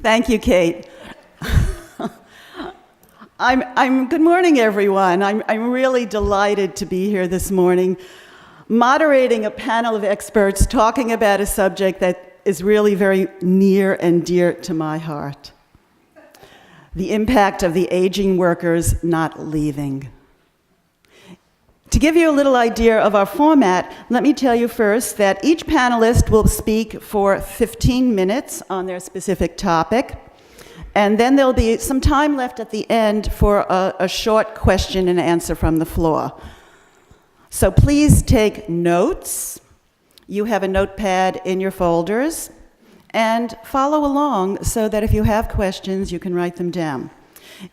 Thank you, Kate. Good morning, everyone. I'm really delighted to be here this morning, moderating a panel of experts talking about a subject that is really very near and dear to my heart: the impact of the aging workers not leaving. To give you a little idea of our format, let me tell you first that each panelist will speak for 15 minutes on their specific topic, and then there'll be some time left at the end for a short question and answer from the floor. So please take notes. You have a notepad in your folders, and follow along so that if you have questions, you can write them down.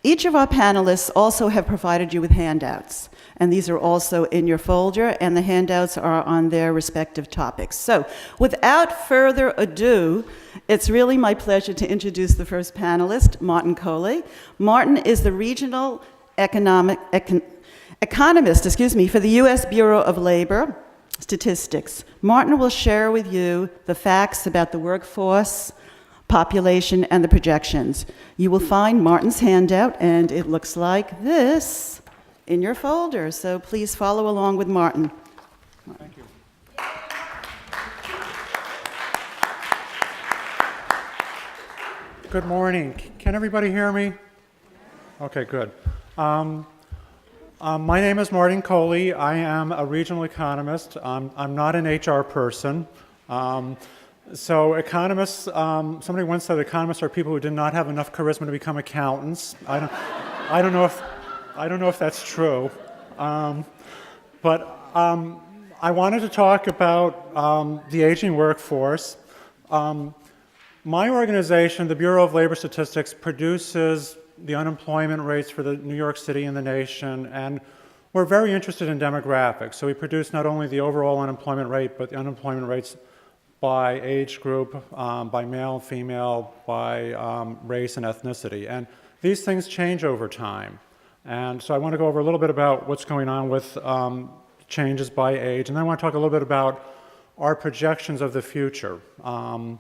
Each of our panelists also have provided you with handouts, and these are also in your folder, and the handouts are on their respective topics. So without further ado, it's really my pleasure to introduce the first panelist, Martin Kohli. Martin is the Regional Economist for the U.S. Bureau of Labor Statistics. Martin will share with you the facts about the workforce, population, and the projections. You will find Martin's handout, and it looks like this in your folder. So please follow along with Martin. Thank you. Good morning. Can everybody hear me? Okay, good. My name is Martin Kohli. I am a regional economist. I'm not an HR person. So economists, somebody once said economists are people who did not have enough charisma to become accountants. I don't know if that's true. But I wanted to talk about the aging workforce. My organization, the Bureau of Labor Statistics, produces the unemployment rates for the New York City and the nation, and we're very interested in demographics. So we produce not only the overall unemployment rate, but the unemployment rates by age group, by male, female, by race and ethnicity. And these things change over time. And so I want to go over a little bit about what's going on with changes by age, and then I want to talk a little bit about our projections of the future. Our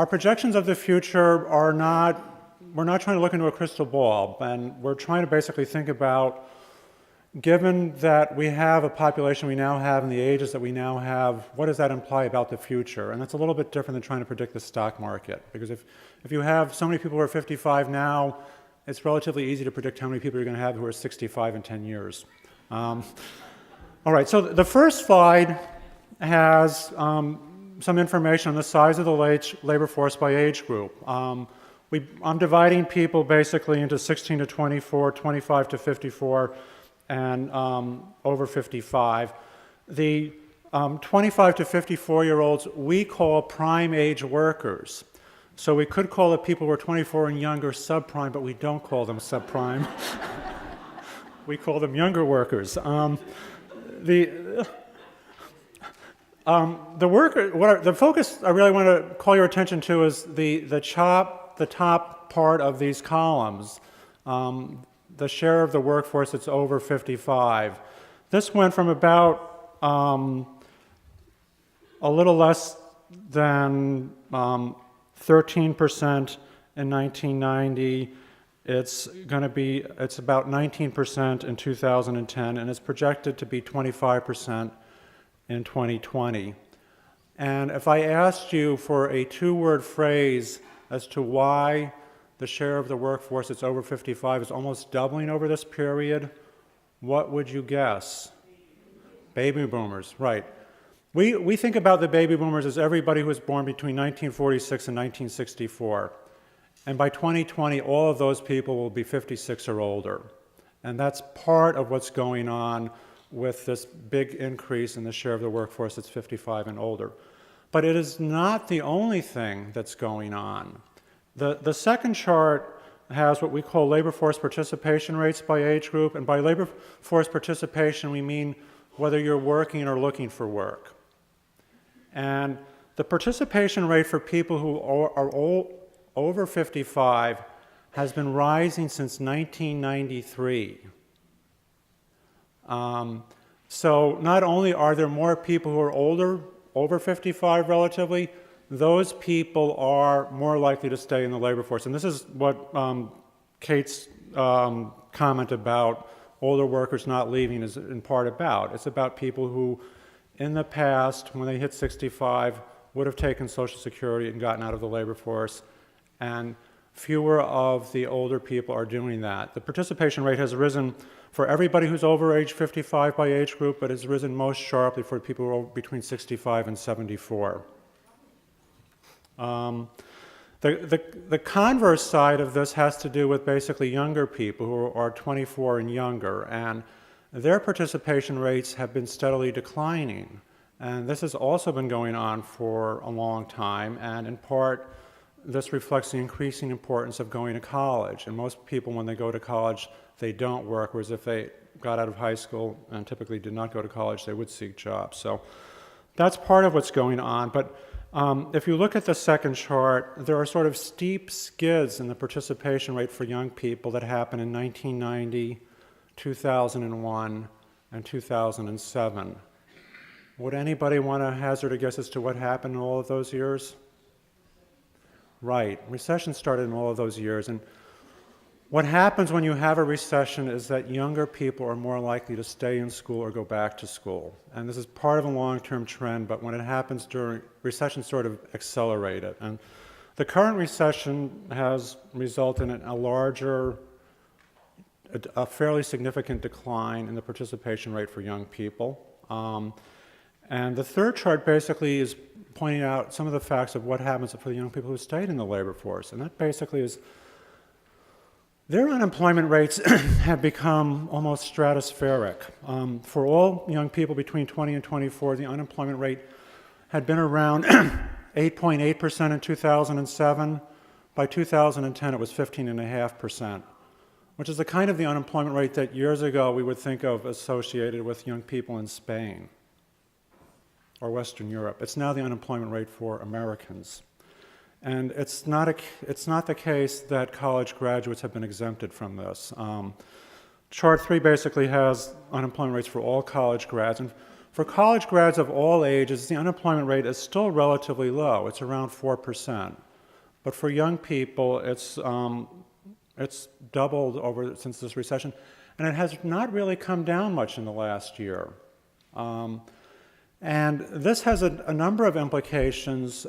projections of the future are we're not trying to look into a crystal ball, and we're trying to basically think about, given that we have a population we now have and the ages that we now have, what does that imply about the future? And that's a little bit different than trying to predict the stock market, because if you have so many people who are 55 now, it's relatively easy to predict how many people you're going to have who are 65 in 10 years. All right, so the first slide has some information on the size of the labor force by age group. I'm dividing people basically into 16 to 24, 25 to 54, and over 55. The 25 to 54-year-olds we call prime age workers. So we could call the people who are 24 and younger subprime, but we don't call them subprime. We call them younger workers. The focus I really want to call your attention to is the top part of these columns, the share of the workforce that's over 55. This went from about a little less than 13% in 1990. It's about 19% in 2010, and it's projected to be 25% in 2020. And if I asked you for a two-word phrase as to why the share of the workforce that's over 55 is almost doubling over this period, what would you guess? Baby boomers, right. We think about the baby boomers as everybody who was born between 1946 and 1964. And by 2020, all of those people will be 56 or older. And that's part of what's going on with this big increase in the share of the workforce that's 55 and older. But it is not the only thing that's going on. The second chart has what we call labor force participation rates by age group. And by labor force participation, we mean whether you're working or looking for work. And the participation rate for people who are over 55 has been rising since 1993. So not only are there more people who are older, over 55 relatively, those people are more likely to stay in the labor force. And this is what Kate's comment about older workers not leaving is in part about. It's about people who, in the past, when they hit 65, would have taken Social Security and gotten out of the labor force, and fewer of the older people are doing that. The participation rate has risen for everybody who's over age 55 by age group, but has risen most sharply for people who are between 65 and 74. The converse side of this has to do with basically younger people who are 24 and younger, and their participation rates have been steadily declining. And this has also been going on for a long time, and in part, this reflects the increasing importance of going to college. And most people, when they go to college, they don't work, whereas if they got out of high school and typically did not go to college, they would seek jobs. So that's part of what's going on. But if you look at the second chart, there are sort of steep skids in the participation rate for young people that happened in 1990, 2001, and 2007. Would anybody want to hazard a guess as to what happened in all of those years? Right. Recession started in all of those years. And what happens when you have a recession is that younger people are more likely to stay in school or go back to school. And this is part of a long-term trend, but when it happens during recession, sort of accelerate it. And the current recession has resulted in a fairly significant decline in the participation rate for young people. And the third chart basically is pointing out some of the facts of what happens for the young people who stayed in the labor force. And that basically is their unemployment rates have become almost stratospheric. For all young people between 20 and 24, the unemployment rate had been around 8.8% in 2007. By 2010, it was 15.5%, which is the kind of the unemployment rate that years ago we would think of associated with young people in Spain or Western Europe. It's now the unemployment rate for Americans. And it's not the case that college graduates have been exempted from this. Chart 3 basically has unemployment rates for all college grads. And for college grads of all ages, the unemployment rate is still relatively low. It's around 4%. But for young people, it's doubled since this recession. And it has not really come down much in the last year. And this has a number of implications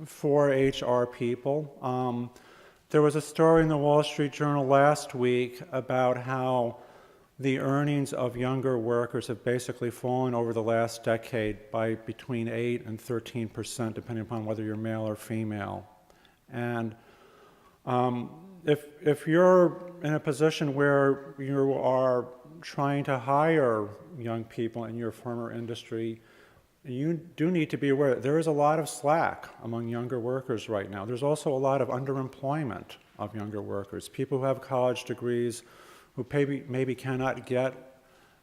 for HR people. There was a story in the Wall Street Journal last week about how the earnings of younger workers have basically fallen over the last decade by between 8 and 13%, depending upon whether you're male or female. And if you're in a position where you are trying to hire young people in your former industry, you do need to be aware that there is a lot of slack among younger workers right now. There's also a lot of underemployment of younger workers, people who have college degrees who maybe cannot get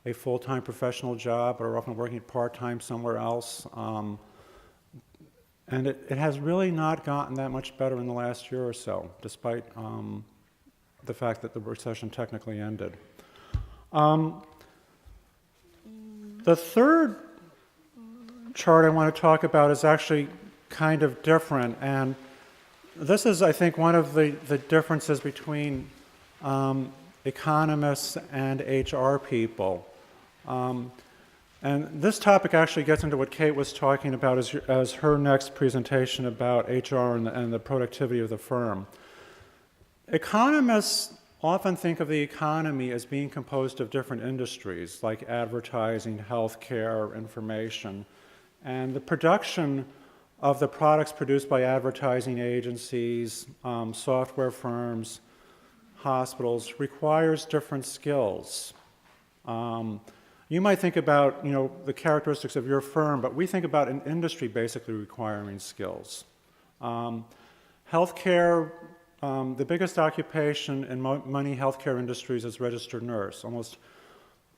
a full-time professional job or are often working part-time somewhere else. And it has really not gotten that much better in the last year or so, despite the fact that the recession technically ended. The third chart I want to talk about is actually kind of different, and this is, I think, one of the differences between economists and HR people. And this topic actually gets into what Kate was talking about as her next presentation about HR and the productivity of the firm. Economists often think of the economy as being composed of different industries like advertising, healthcare, information. And the production of the products produced by advertising agencies, software firms, hospitals requires different skills. You might think about, the characteristics of your firm, but we think about an industry basically requiring skills. Healthcare, the biggest occupation in many healthcare industries is registered nurse.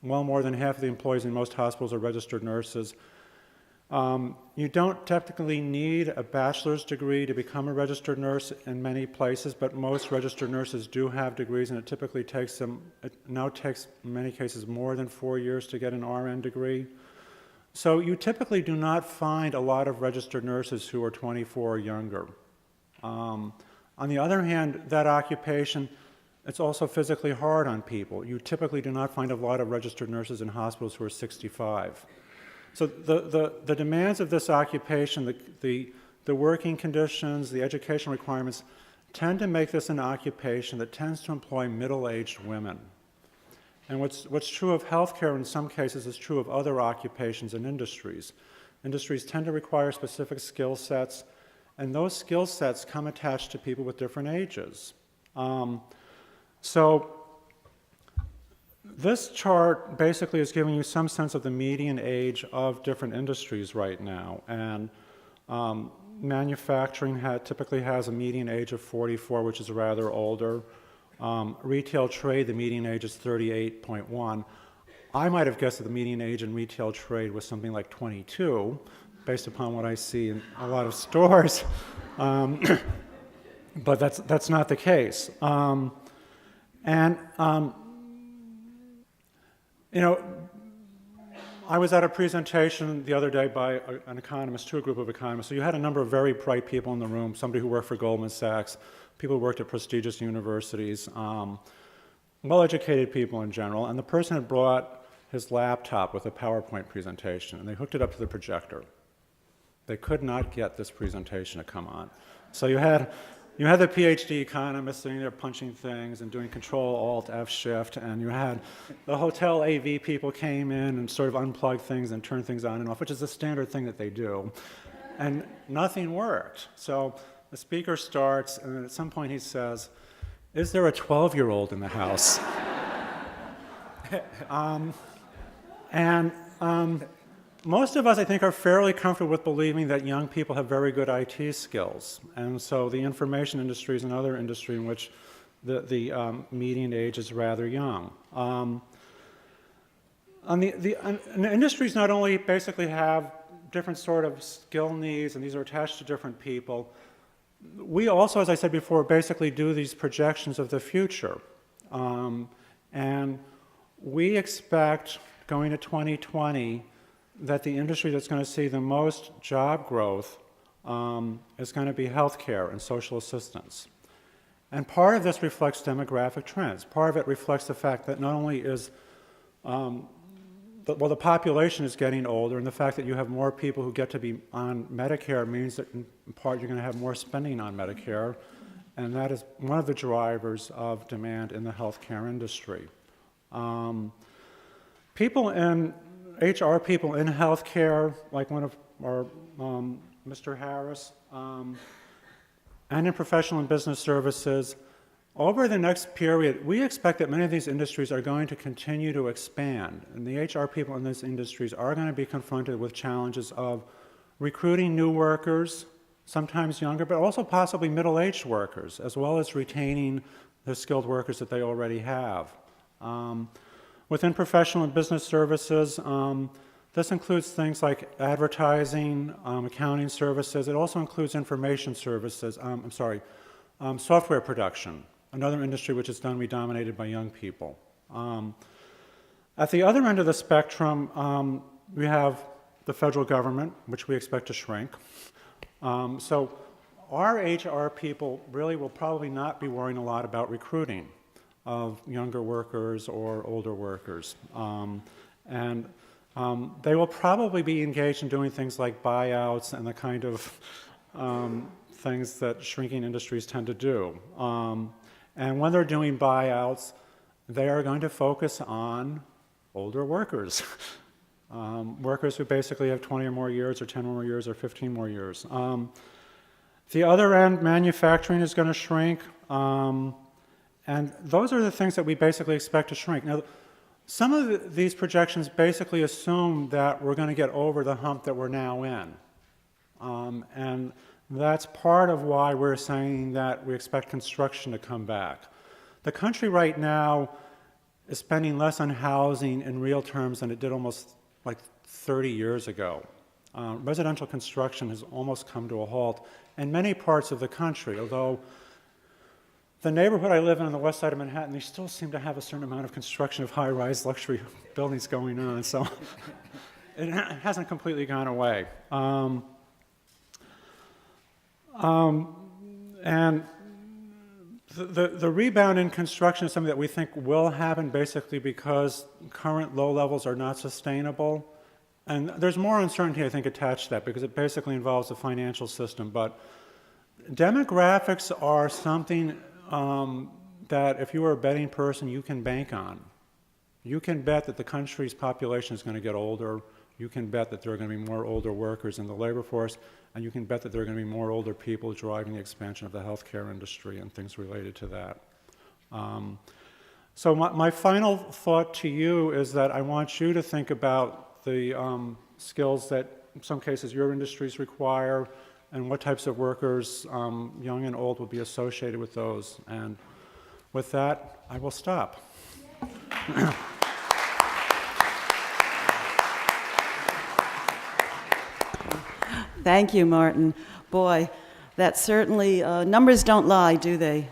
Well more than half of the employees in most hospitals are registered nurses. You don't technically need a bachelor's degree to become a registered nurse in many places, but most registered nurses do have degrees, and it typically it now takes, in many cases, more than 4 years to get an RN degree. So you typically do not find a lot of registered nurses who are 24 or younger. On the other hand, that occupation, it's also physically hard on people. You typically do not find a lot of registered nurses in hospitals who are 65. So the demands of this occupation, the working conditions, the education requirements, tend to make this an occupation that tends to employ middle-aged women. And what's true of healthcare in some cases is true of other occupations and industries. Industries tend to require specific skill sets, and those skill sets come attached to people with different ages. So this chart basically is giving you some sense of the median age of different industries right now. And manufacturing typically has a median age of 44, which is rather older. Retail trade, the median age is 38.1. I might have guessed that the median age in retail trade was something like 22, based upon what I see in a lot of stores. But that's not the case. You know, I was at a presentation the other day by an economist to a group of economists. So you had a number of very bright people in the room, somebody who worked for Goldman Sachs, people who worked at prestigious universities, well-educated people in general, and the person had brought his laptop with a PowerPoint presentation, and they hooked it up to the projector. They could not get this presentation to come on. So you had the PhD economist sitting there punching things and doing Control-Alt-F-Shift, and you had the hotel AV people came in and sort of unplugged things and turned things on and off, which is the standard thing that they do. And nothing worked. So the speaker starts, and then at some point he says, "Is there a 12-year-old in the house?" Most of us, I think, are fairly comfortable with believing that young people have very good IT skills. And so the information industry is another industry in which the median age is rather young. And industries not only basically have different sort of skill needs, and these are attached to different people, we also, as I said before, basically do these projections of the future. And we expect, going to 2020, that the industry that's going to see the most job growth is going to be healthcare and social assistance. And part of this reflects demographic trends. Part of it reflects the fact that not only is, the population is getting older, and the fact that you have more people who get to be on Medicare means that in part you're going to have more spending on Medicare, and that is one of the drivers of demand in the healthcare industry. People in HR people in healthcare, like one of our, Mr. Harris, and in professional and business services, over the next period, we expect that many of these industries are going to continue to expand. And the HR people in these industries are going to be confronted with challenges of recruiting new workers, sometimes younger, but also possibly middle-aged workers, as well as retaining the skilled workers that they already have. Within professional and business services, this includes things like advertising, accounting services. It also includes information services, software production, another industry which is going to be dominated by young people. At the other end of the spectrum, we have the federal government, which we expect to shrink. So our HR people really will probably not be worrying a lot about recruiting of younger workers or older workers. They will probably be engaged in doing things like buyouts and the kind of things that shrinking industries tend to do. And when they're doing buyouts, they are going to focus on older workers, workers who basically have 20 or more years or 10 or more years or 15 more years. The other end, manufacturing is going to shrink. And those are the things that we basically expect to shrink. Now, some of these projections basically assume that we're going to get over the hump that we're now in. And that's part of why we're saying that we expect construction to come back. The country right now is spending less on housing in real terms than it did almost like 30 years ago. Residential construction has almost come to a halt in many parts of the country, although the neighborhood I live in on the west side of Manhattan, they still seem to have a certain amount of construction of high-rise luxury buildings going on. So it hasn't completely gone away. And the rebound in construction is something that we think will happen basically because current low levels are not sustainable. And there's more uncertainty, I think, attached to that because it basically involves the financial system. But demographics are something that if you are a betting person, you can bank on. You can bet that the country's population is going to get older. You can bet that there are going to be more older workers in the labor force, and you can bet that there are going to be more older people driving the expansion of the healthcare industry and things related to that. So my final thought to you is that I want you to think about the skills that in some cases your industries require and what types of workers, young and old, will be associated with those. And with that, I will stop. Thank you, Martin. Boy, that certainly, numbers don't lie, do they?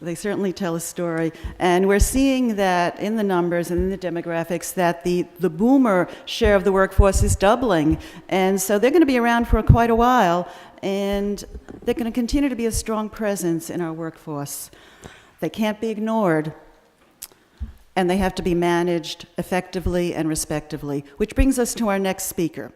They certainly tell a story. And we're seeing that in the numbers and in the demographics that the boomer share of the workforce is doubling. And so they're going to be around for quite a while, and they're going to continue to be a strong presence in our workforce. They can't be ignored, and they have to be managed effectively and respectively, which brings us to our next speaker.